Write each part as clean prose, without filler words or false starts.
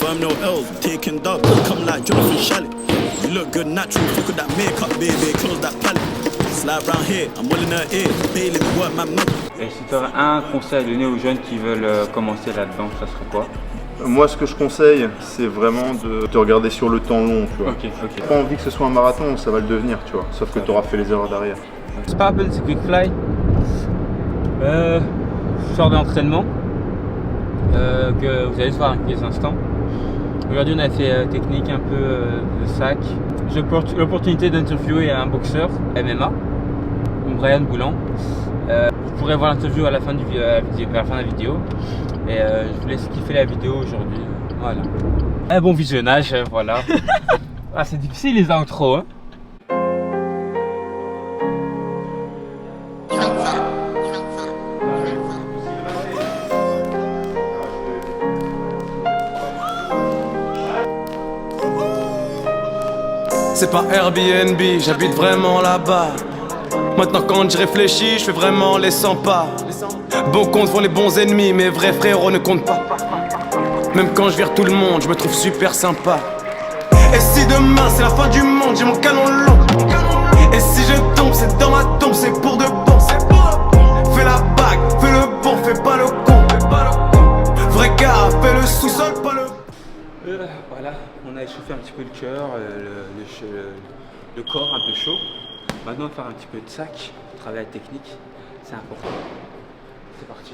Firm no L's, taking dubs, come like Jonathan Shallett. You look good natural, fuck with that makeup, baby, close that palette. Slide round here, I'm all in her ear, Bailey, work my mother. Et si tu aurais un conseil à donner aux jeunes qui veulent commencer là-dedans, ça serait quoi? Moi, ce que je conseille, c'est vraiment de te regarder sur le temps long, tu vois. Ok. J'ai pas envie que ce soit un marathon, ça va le devenir, tu vois. Sauf que tu auras fait les erreurs derrière. Sparble, c'est Quick Fly. Sort d'entraînement que vous allez voir dans quelques instants. Aujourd'hui, on a fait technique un peu de sac. J'ai l'opportunité d'interviewer un boxeur MMA, Brian Boulan. Vous pourrez voir l'interview à la fin de la vidéo. Et je vous laisse kiffer la vidéo aujourd'hui. Voilà. Un bon visionnage, voilà. Ah, c'est difficile les intros, hein. C'est pas Airbnb, j'habite vraiment là-bas. Maintenant quand j'y réfléchis, je fais vraiment les 100 pas. Bon compte font les bons ennemis, mes vrais frérots ne comptent pas. Même quand je vire tout le monde, je me trouve super sympa. Et si demain c'est la fin du monde, j'ai mon canon long. Et si je tombe, c'est dans ma tombe, c'est pour de bon. Fais la bague, fais le bon, fais pas le con. Vrai gars, fais le sous-sol, pas le... Voilà, on a échauffé un petit peu le cœur, le corps un peu chaud. Maintenant on va faire un petit peu de sac, travail technique, c'est important. C'est parti.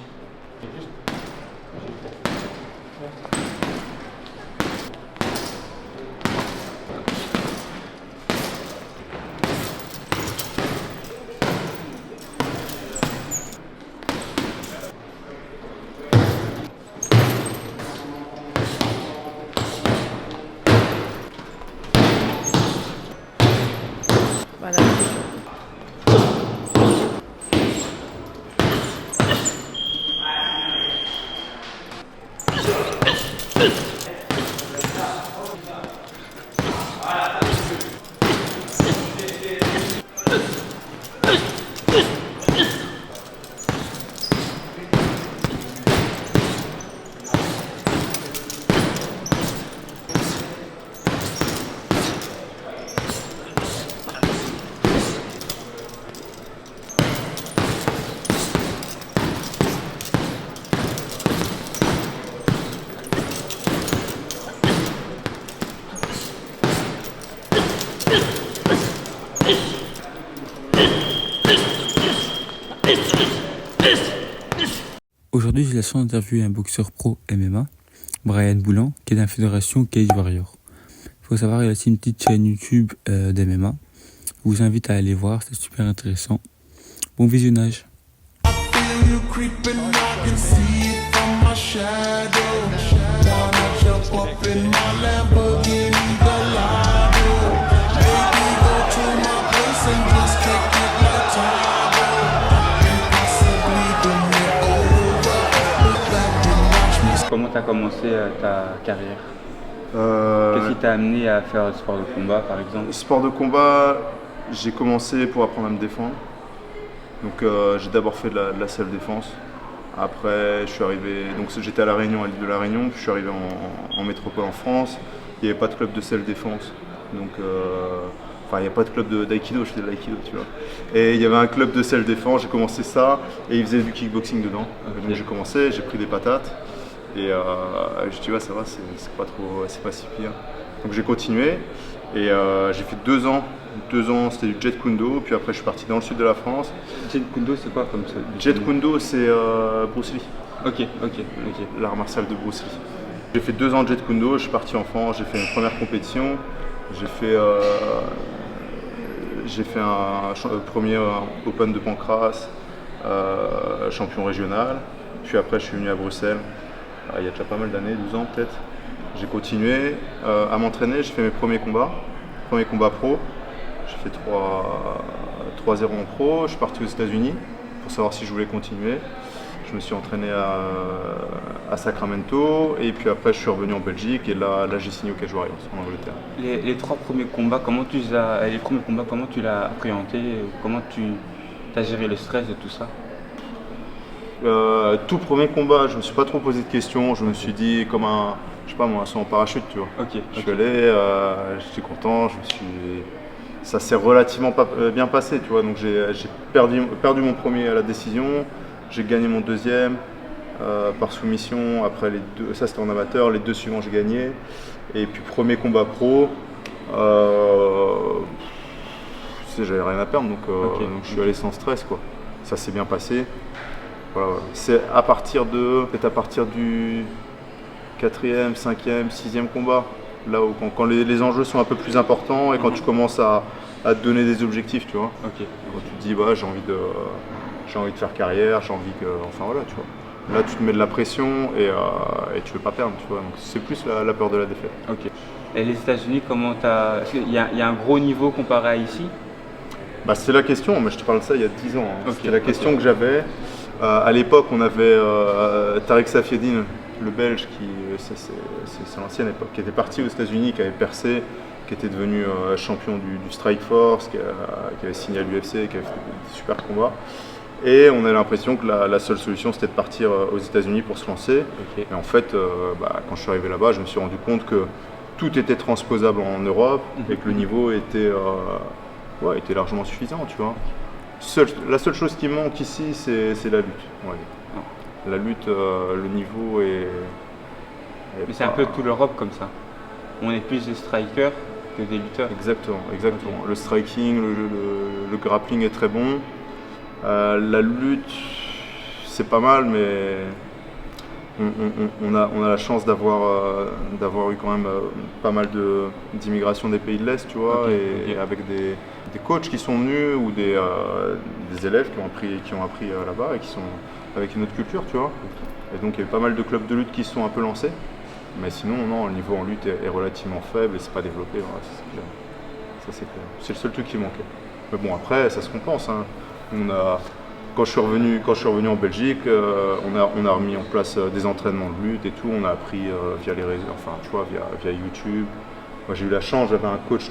Voilà. Aujourd'hui, j'ai la chance d'interviewer un boxeur pro MMA, Brian Boulan, qui est dans la fédération Cage Warrior. Il faut savoir qu'il a aussi une petite chaîne YouTube d'MMA. Je vous invite à aller voir, c'est super intéressant. Bon visionnage. Comment tu as commencé ta carrière? Qu'est-ce qui t'a amené à faire du sport de combat par exemple? Sport de combat, j'ai commencé pour apprendre à me défendre. Donc j'ai d'abord fait de la self-défense. Après je suis arrivé, donc j'étais à La Réunion, à l'île de La Réunion, puis je suis arrivé en métropole en France. Il n'y avait pas de club de self-défense. Donc enfin il n'y a pas de club d'aïkido, je faisais de l'aïkido, tu vois. Et il y avait un club de self-défense, j'ai commencé ça et ils faisaient du kickboxing dedans. Okay. Donc j'ai commencé, j'ai pris des patates. Et je dis ouais ça va, c'est pas trop, c'est pas si pire. Donc j'ai continué et j'ai fait 2 ans c'était du Jeet Kune Do, puis après je suis parti dans le sud de la France. Jeet Kune Do c'est quoi comme ça? Jeet Kune Do c'est Bruce Lee. Ok. L'art martial de Bruce Lee. J'ai fait 2 ans de Jeet Kune Do, je suis parti en France, j'ai fait une première compétition, j'ai fait un premier Open de Pancras, champion régional, puis après je suis venu à Bruxelles. Il y a déjà pas mal d'années, 12 ans peut-être. J'ai continué à m'entraîner, j'ai fait mes premiers combats pro. J'ai fait 3-0 en pro, je suis parti aux États-Unis pour savoir si je voulais continuer. Je me suis entraîné à Sacramento et puis après je suis revenu en Belgique et là j'ai signé au Cage Warriors en Angleterre. Les 3 premiers combats, comment tu l'as appréhendé? Comment tu as géré le stress de tout ça? Tout premier combat, je me suis pas trop posé de questions. Je me suis dit comme je sais pas moi, un saut en parachute, tu vois. Je suis allé, j'étais content, ça s'est relativement bien passé, tu vois. Donc j'ai perdu mon premier à la décision, j'ai gagné mon deuxième par soumission. Après ça c'était en amateur, les 2 suivants j'ai gagné. Et puis premier combat pro, j'avais rien à perdre, donc je suis allé sans stress, quoi. Ça s'est bien passé. Voilà. C'est peut-être à partir du 4e, 5e, 6e combat, là où quand les enjeux sont un peu plus importants et quand tu commences à te donner des objectifs, tu vois. Quand tu te dis j'ai envie de faire carrière, enfin voilà, tu vois. Là tu te mets de la pression et tu veux pas perdre, tu vois. Donc c'est plus la peur de la défaite. Et les États-Unis, est-ce qu'il y a un gros niveau comparé à ici? C'est la question, mais je te parle de ça il y a 10 ans. C'était la question que j'avais. À l'époque, on avait Tarek Safieddine, le Belge, c'est l'ancienne époque, qui était parti aux États-Unis, qui avait percé, qui était devenu champion du Strike Force, qui avait signé à l'UFC, qui avait fait des super combats. Et on a l'impression que la seule solution c'était de partir aux États-Unis pour se lancer. Et en fait, quand je suis arrivé là-bas, je me suis rendu compte que tout était transposable en Europe et que le niveau était largement suffisant, tu vois. La seule chose qui manque ici, c'est la lutte. La lutte, le niveau est Mais c'est un peu toute l'Europe comme ça. On est plus des strikers que des lutteurs. Exactement. Le striking, le grappling est très bon. La lutte, c'est pas mal, mais on a la chance d'avoir eu quand même pas mal d'immigration des pays de l'Est, tu vois, et avec des coachs qui sont venus ou des élèves qui ont appris là-bas et qui sont avec une autre culture, tu vois. Et donc il y a eu pas mal de clubs de lutte qui se sont un peu lancés. Mais sinon, non, le niveau en lutte est relativement faible et c'est pas développé, voilà, ça c'est clair. C'est le seul truc qui manquait. Mais bon, après, ça se compense, hein. Quand je suis revenu en Belgique, on a remis en place des entraînements de lutte et tout. On a appris via les réseaux, enfin, tu vois, via YouTube. Moi, j'ai eu la chance, j'avais un coach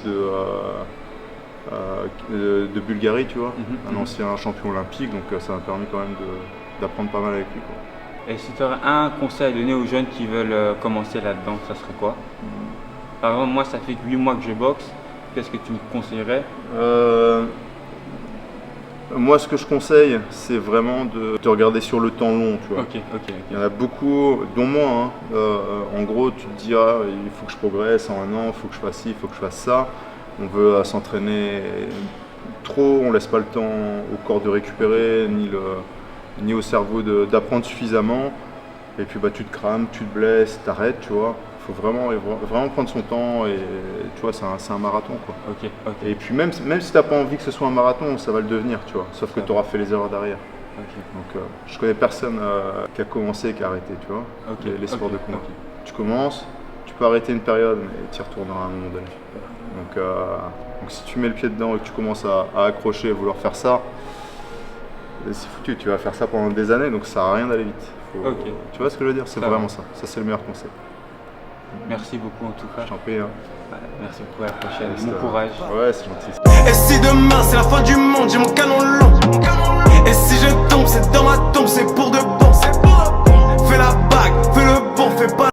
de Bulgarie, tu vois, un ancien champion olympique, donc ça m'a permis quand même d'apprendre pas mal avec lui, quoi. Et si tu aurais un conseil à donner aux jeunes qui veulent commencer là-dedans, ça serait quoi? Par exemple, moi, ça fait que 8 mois que je boxe. Qu'est-ce que tu me conseillerais? Moi, ce que je conseille, c'est vraiment de te regarder sur le temps long, tu vois. Il y en a beaucoup, dont moi, hein. En gros, tu te dis, il faut que je progresse en 1 an, il faut que je fasse ci, il faut que je fasse ça. On veut s'entraîner trop, on laisse pas le temps au corps de récupérer, ni au cerveau d'apprendre suffisamment. Et puis tu te crames, tu te blesses, t'arrêtes, tu vois. Il faut vraiment prendre son temps et tu vois, c'est un marathon, quoi. Et puis même si t'as pas envie que ce soit un marathon, ça va le devenir, tu vois. Sauf que tu auras fait les erreurs derrière. Donc je connais personne qui a commencé et qui a arrêté, tu vois. Les sports de combat. Tu commences, tu peux arrêter une période, mais tu y retourneras à un moment donné. Donc si tu mets le pied dedans et que tu commences à accrocher, à vouloir faire ça, c'est foutu, tu vas faire ça pendant des années, donc ça sert à rien d'aller vite. Tu vois ce que je veux dire? C'est vraiment ça. Ça, c'est le meilleur conseil. Merci beaucoup en tout cas. Je t'en prie. Hein. Merci beaucoup, à la prochaine. Bon courage. Ouais, c'est gentil. Et si demain c'est la fin du monde, j'ai mon canon long. Et si je tombe, c'est dans ma tombe, c'est pour de bon. Fais la bague, fais le bon, fais pas.